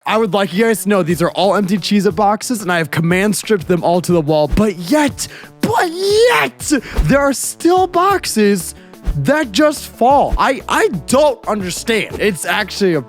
I would like you guys to know these are all empty Cheez-It boxes, and I have command stripped them all to the wall. But yet, there are still boxes that just fall. I don't understand. It's actually a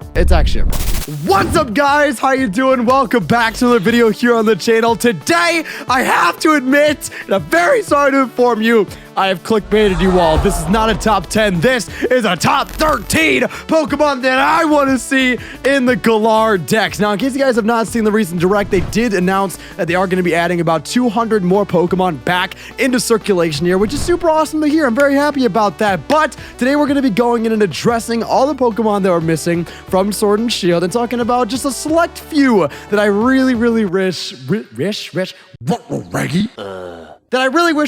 What's up, guys? How you doing? Welcome back to another video here on the channel. Today, I have to admit, and I'm very sorry to inform you, I have clickbaited you all. This is not a top 10. This is a top 13 Pokemon that I want to see in the Galar Dex. Now, in case you guys have not seen the recent Direct, they did announce that they are going to be adding about 200 more Pokemon back into circulation here, which is super awesome to hear. I'm very happy about that. But today, we're going to be going in and addressing all the Pokemon that were missing from Sword and Shield and talking about just a select few that I really wish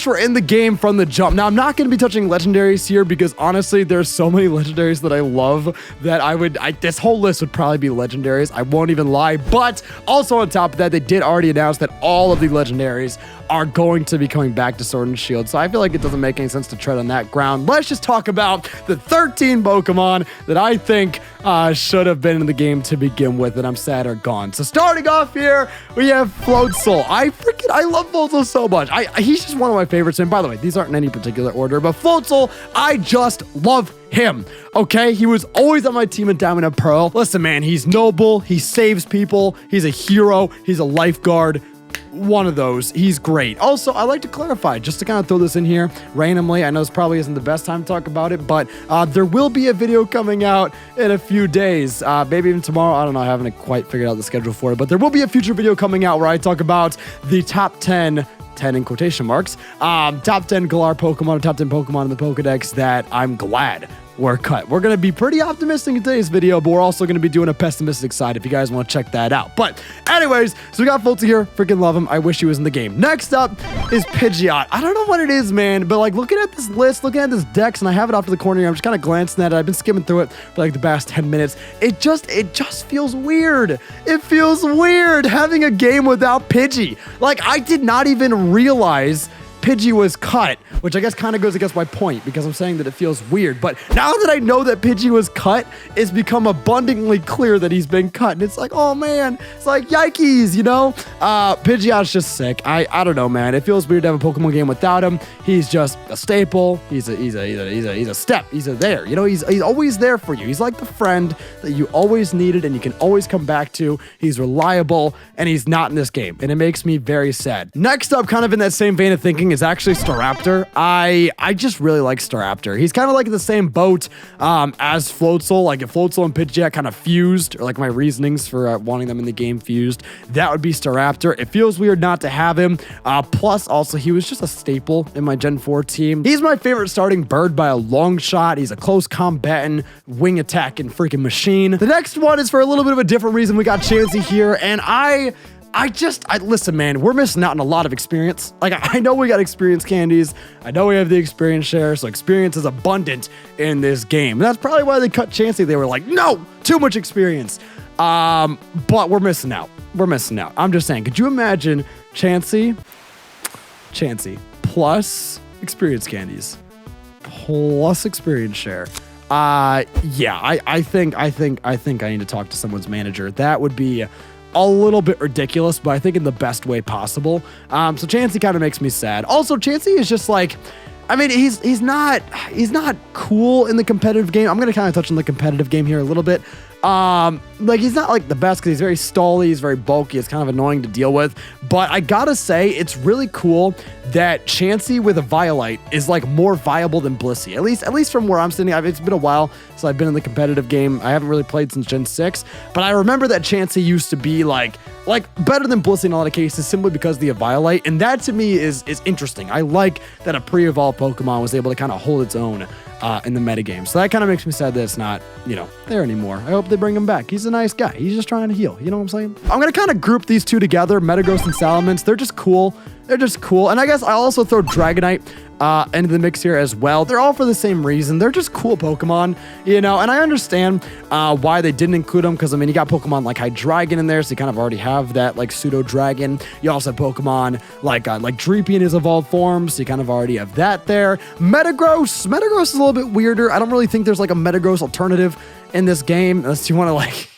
were in the game from the jump. Now, I'm not going to be touching legendaries here because honestly, there's so many legendaries that I love that this whole list would probably be legendaries. I won't even lie. But also on top of that, they did already announce that all of the legendaries are going to be coming back to Sword and Shield. So I feel like it doesn't make any sense to tread on that ground. Let's just talk about the 13 Pokemon that I think should have been in the game to begin with, and I'm sad are gone. So starting off here, we have Floatzel. I love Floatzel so much. He's just one of my favorites. And by the way, these aren't in any particular order, but Floatzel, I just love him. Okay, he was always on my team in Diamond and Pearl. Listen, man, he's noble. He saves people. He's a hero. He's a lifeguard. One of those. He's great. Also, I like to clarify, just to kind of throw this in here randomly. I know this probably isn't the best time to talk about it, but there will be a video coming out in a few days. Maybe even tomorrow. I don't know. I haven't quite figured out the schedule for it, but there will be a future video coming out where I talk about the top 10 in quotation marks, top 10 Galar Pokemon, or top 10 Pokemon in the Pokedex that I'm glad were cut. We're going to be pretty optimistic in today's video, but we're also going to be doing a pessimistic side if you guys want to check that out. But anyways, so we got Floatzel here. Freaking love him. I wish he was in the game. Next up is Pidgeot. I don't know what it is, man, but like looking at this list, looking at this Dex, and I have it off to the corner here. I'm just kind of glancing at it. I've been skimming through it for like the past 10 minutes. It just feels weird. It feels weird having a game without Pidgey. Like, I did not even realize Pidgey was cut, which I guess kind of goes against my point because I'm saying that it feels weird. But now that I know that Pidgey was cut, it's become abundantly clear that he's been cut. And it's like, oh man, it's like yikes, you know? Pidgeot's just sick. I don't know, man. It feels weird to have a Pokemon game without him. He's just a staple. He's a step. He's a there. You know, he's always there for you. He's like the friend that you always needed and you can always come back to. He's reliable and he's not in this game. And it makes me very sad. Next up, kind of in that same vein of thinking, is actually Straptor. I just really like Straptor. He's kind of like in the same boat as Floatzel. Like if Floatzel and Pidgeot kind of fused, or like my reasonings for wanting them in the game fused, that would be Straptor. It feels weird not to have him. Plus, also, he was just a staple in my Gen 4 team. He's my favorite starting bird by a long shot. He's a close combatant, wing attack, and freaking machine. The next one is for a little bit of a different reason. We got Chansey here, and listen, man, we're missing out on a lot of experience. Like, I know we got experience candies. I know we have the experience share, so experience is abundant in this game. And that's probably why they cut Chansey. They were like, no, too much experience. But we're missing out. We're missing out. I'm just saying, could you imagine Chansey plus experience candies plus experience share? Yeah, I think I need to talk to someone's manager. That would be a little bit ridiculous, but I think in the best way possible. So Chansey kind of makes me sad. Also, Chansey is just like, I mean, he's not cool in the competitive game. I'm gonna kind of touch on the competitive game here a little bit. Like he's not like the best because he's very stally, he's very bulky, it's kind of annoying to deal with, but I gotta say it's really cool that Chansey with a Violite is like more viable than Blissey, at least from where I'm sitting. It's been a while since I've been in the competitive game. I haven't really played since Gen 6, but I remember that Chansey used to be like better than Blissey in a lot of cases simply because of the Violite, and that to me is interesting. I like that a pre-evolved Pokemon was able to kind of hold its own in the metagame. So that kind of makes me sad that it's not, you know, there anymore. I hope they bring him back. He's a nice guy. He's just trying to heal. You know what I'm saying? I'm going to kind of group these two together, Metagross and Salamence. They're just cool. They're just cool. And I guess I'll also throw Dragonite into the mix here as well. They're all for the same reason. They're just cool Pokemon, you know, and I understand why they didn't include them because, I mean, you got Pokemon like Hydreigon in there, so you kind of already have that, like, pseudo-dragon. You also have Pokemon like Dreepy in his evolved form, so you kind of already have that there. Metagross is a little bit weirder. I don't really think there's, like, a Metagross alternative in this game, unless you want to, like...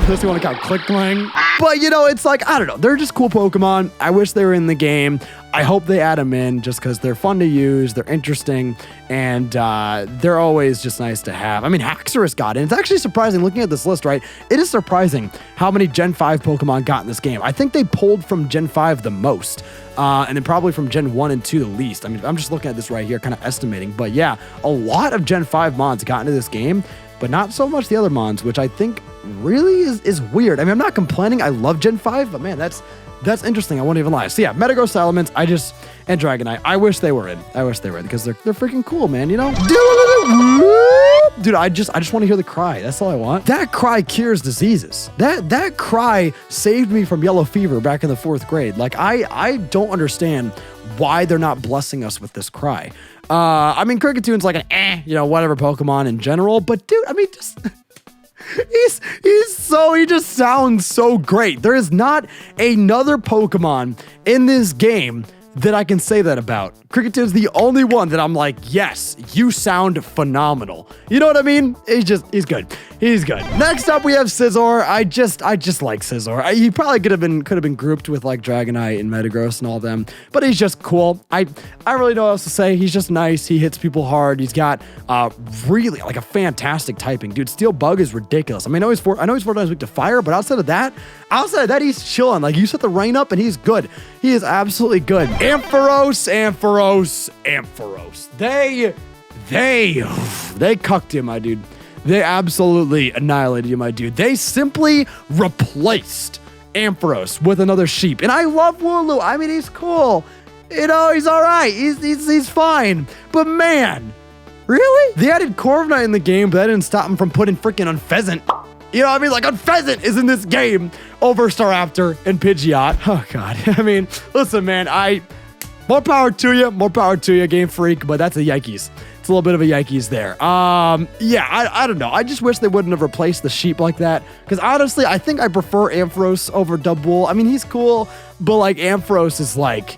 Unless you want to count Clickling. But, you know, it's like, I don't know. They're just cool Pokemon. I wish they were in the game. I hope they add them in just because they're fun to use, they're interesting, and they're always just nice to have. I mean, Haxorus got in. It's actually surprising, looking at this list, right? It is surprising how many Gen 5 Pokemon got in this game. I think they pulled from Gen 5 the most, and then probably from Gen 1 and 2 the least. I mean, I'm just looking at this right here, kind of estimating. But yeah, a lot of Gen 5 Mons got into this game, but not so much the other Mons, which I think really is weird. I mean, I'm not complaining. I love Gen 5, but man, that's interesting. I won't even lie. So yeah, Metagross Elements, and Dragonite. I wish they were in. Because they're freaking cool, man, you know? Dude, I just want to hear the cry. That's all I want. That cry cures diseases. That cry saved me from yellow fever back in the 4th grade. Like, I don't understand why they're not blessing us with this cry. I mean, Krickettoon's like an whatever Pokemon in general, but dude, I mean, just... he just sounds so great. There is not another Pokemon in this game that I can say that about. Krickettoon's the only one that I'm like, yes, you sound phenomenal. You know what I mean? He's good. He's good. Next up, we have Cesare. I just like Cesare. He probably could have been grouped with like Dragonite and Metagross and all them, but he's just cool. I really don't know what else to say. He's just nice. He hits people hard. He's got really like a fantastic typing, dude. Steel Bug is ridiculous. I mean, I know he's 4 times weak to fire, but outside of that, he's chilling. Like, you set the rain up and he's good. He is absolutely good. Ampharos. They cucked you, my dude. They absolutely annihilated you, my dude. They simply replaced Ampharos with another sheep. And I love Warlow. I mean, he's cool. You know, he's all right. He's fine. But man, really? They added Corviknight in the game, but that didn't stop him from putting freaking Unpheasant. You know what I mean? Like, Unpheasant is in this game over Straptor and Pidgeot. Oh, God. I mean, listen, man, more power to you, Game Freak, but that's a yikes. It's a little bit of a yikes there. Yeah, I don't know. I just wish they wouldn't have replaced the sheep like that, because honestly, I think I prefer Ampharos over Double. I mean, he's cool, but like, Ampharos is like,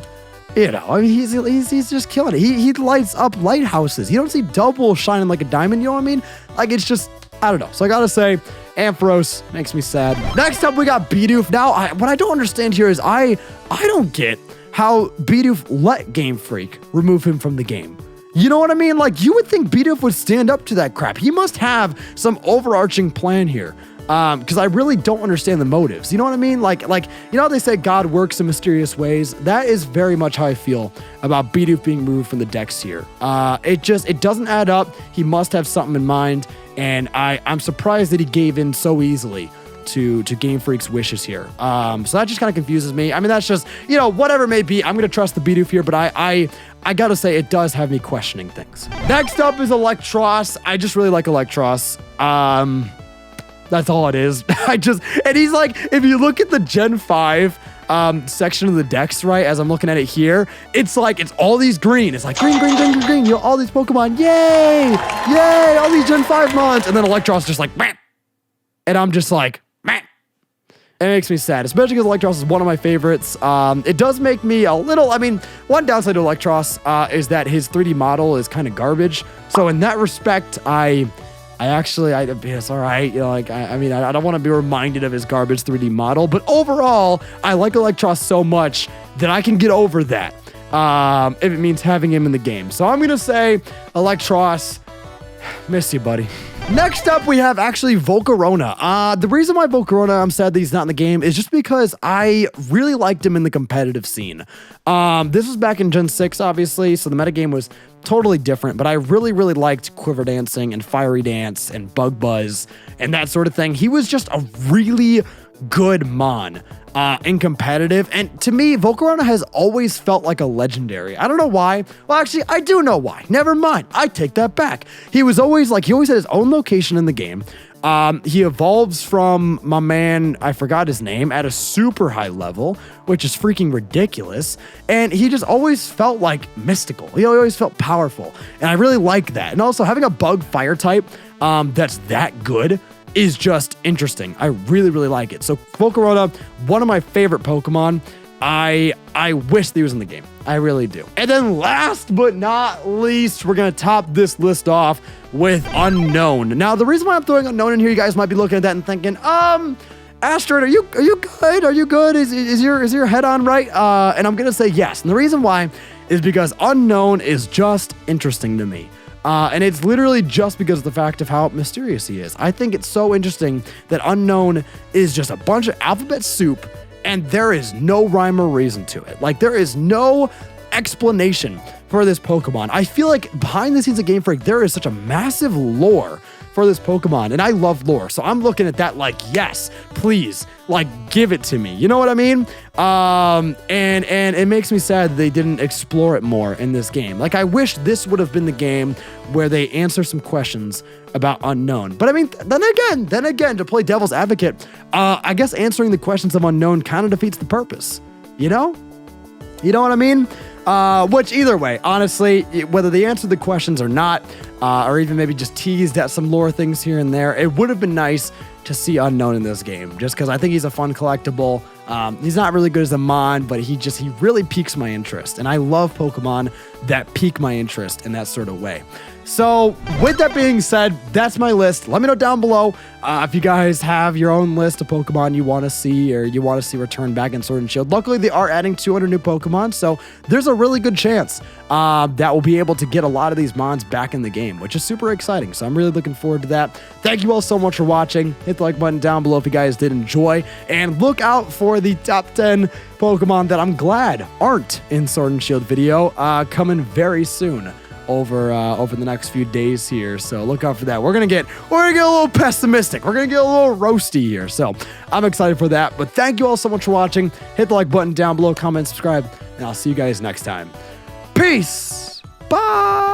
you know, I mean, he's just killing it. He lights up lighthouses. You don't see Double shining like a diamond, you know what I mean? Like, it's just, I don't know. So I gotta say, Ampharos makes me sad. Next up, we got Bidoof. Now, what I don't understand here is I don't get how Bidoof let Game Freak remove him from the game. You know what I mean? Like, you would think Bidoof would stand up to that crap. He must have some overarching plan here. Because I really don't understand the motives. You know what I mean? Like, you know how they say God works in mysterious ways? That is very much how I feel about Bidoof being moved from the Dex here. It doesn't add up. He must have something in mind. And I'm surprised that he gave in so easily to Game Freak's wishes here. So that just kind of confuses me. I mean, that's just, you know, whatever it may be. I'm going to trust the Bidoof here, but I gotta say, it does have me questioning things. Next up is Electros. I just really like Electros. That's all it is. And he's like, if you look at the Gen 5 section of the Dex, right, as I'm looking at it here, it's like, it's all these green. It's like green. You know, all these Pokemon, yay, all these Gen 5 Mons. And then Electros just like, meh. And I'm just like, meh. It makes me sad, especially because Electros is one of my favorites. It does make me a little, I mean, one downside to Electros is that his 3D model is kind of garbage. So in that respect, it's all right. You know, like, I mean, I don't want to be reminded of his garbage 3D model, but overall, I like Electros so much that I can get over that if it means having him in the game. So I'm going to say Electros, miss you, buddy. Next up, we have actually Volcarona. The reason why Volcarona, I'm sad that he's not in the game, is just because I really liked him in the competitive scene. This was back in Gen 6, obviously, so the metagame was totally different, but I really liked Quiver Dancing and Fiery Dance and Bug Buzz and that sort of thing. He was just a really good Mon in competitive, and to me, Volcarona has always felt like a legendary. I don't know why. Well, actually, I do know why. Never mind. I take that back. He always had his own location in the game. He evolves from my man, I forgot his name, at a super high level, which is freaking ridiculous. And he just always felt like mystical. He always felt powerful. And I really like that. And also having a bug fire type that's that good is just interesting. I really like it. So Volcarona, one of my favorite Pokemon. I wish that he was in the game. I really do. And then last but not least, we're going to top this list off with Unknown. Now, the reason why I'm throwing Unknown in here, you guys might be looking at that and thinking, Asteroid, are you good? Are you good? Is your head on right? And I'm gonna say yes. And the reason why is because Unknown is just interesting to me. And it's literally just because of the fact of how mysterious he is. I think it's so interesting that Unknown is just a bunch of alphabet soup and there is no rhyme or reason to it. Like, there is no explanation for this Pokemon. I feel like behind the scenes of Game Freak, there is such a massive lore for this Pokemon, and I love lore, so I'm looking at that like, yes, please, like, give it to me. You know what I mean? And it makes me sad that they didn't explore it more in this game. Like, I wish this would have been the game where they answer some questions about Unknown. But I mean, then again, to play devil's advocate, I guess answering the questions of Unknown kind of defeats the purpose. You know? You know what I mean? Which either way, honestly, whether they answered the questions or not, or even maybe just teased at some lore things here and there, it would have been nice to see Unknown in this game, just because I think he's a fun collectible. He's not really good as a mon, but he really piques my interest, and I love Pokemon that pique my interest in that sort of way. So with that being said, that's my list. Let me know down below if you guys have your own list of Pokemon you want to see or you want to see return back in Sword and Shield. Luckily, they are adding 200 new Pokemon, so there's a really good chance that we'll be able to get a lot of these mons back in the game, which is super exciting. So I'm really looking forward to that. Thank you all so much for watching. Hit the like button down below if you guys did enjoy, and look out for the top 10 Pokemon that I'm glad aren't in Sword and Shield video coming very soon over the next few days here. So look out for that. We're gonna get a little pessimistic. We're gonna get a little roasty here. So I'm excited for that. But thank you all so much for watching. Hit the like button down below, comment, subscribe, and I'll see you guys next time. Peace. Bye.